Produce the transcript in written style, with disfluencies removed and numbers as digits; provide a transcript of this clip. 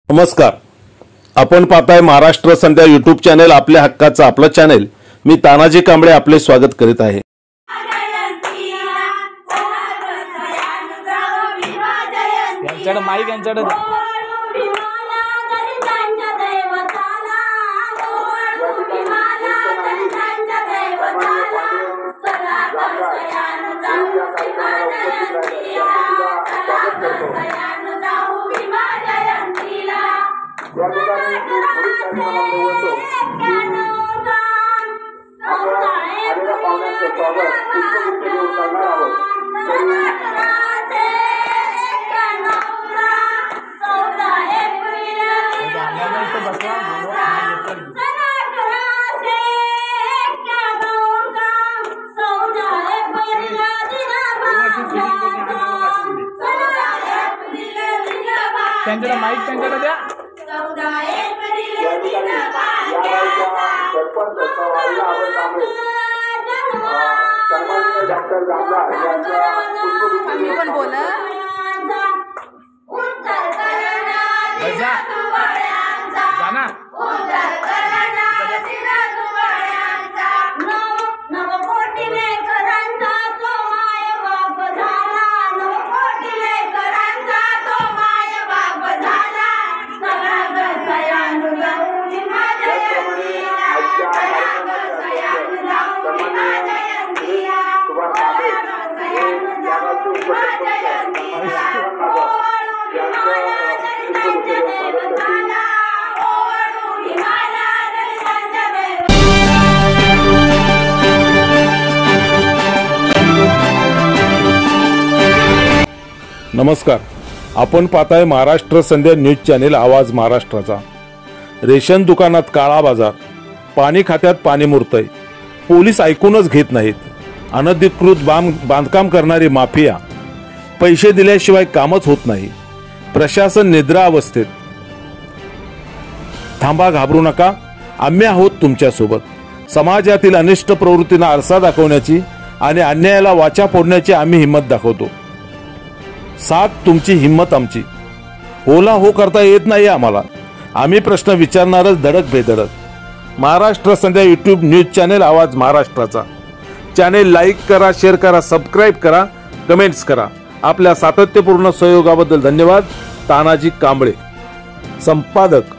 नमस्कार, आपण पाहताय महाराष्ट्र संध्या यूट्यूब चॅनल, आपल्या हक्काचं आपलं चॅनल। मी तानाजी कांबळे आपले स्वागत करीत आहे। यांच्याकडे माईक यांच्याकडे त्यांच्याकडे माईक त्यांच्याकडे द्या। पण बोला जाना नमस्कार, आपण पाहताय महाराष्ट्र संध्या न्यूज चॅनल, आवाज महाराष्ट्राचा। रेशन दुकानात काळा बाजार, पाणी खात्यात पाणी मुरतय, पोलीस ऐकूनच घेत नाहीत, अनधिकृत बांधकाम करणारी माफिया, पैसे दिल्याशिवाय कामच होत नाही, प्रशासन निद्रा अवस्थेत। थांबा, घाबरू नका, आम्ही आहोत तुमच्या सोबत। समाजातील अनिष्ट प्रवृत्तींना आरसा दाखवण्याची आणि अन्यायाला वाचा फोडण्याची आम्ही हिम्मत दाखवतो। साथ तुमची, हिम्मत आमची। होला हो करता येत नाही आम्हाला, आम्ही प्रश्न विचारणारच धडक बेधडक। महाराष्ट्र संध्या यूट्यूब न्यूज चॅनल, आवाज महाराष्ट्राचा। चॅनल लाईक करा, शेअर करा, सबस्क्राईब करा, कमेंट्स करा। आपल्या सातत्यपूर्ण सहयोगाबद्दल धन्यवाद। तानाजी कांबळे, संपादक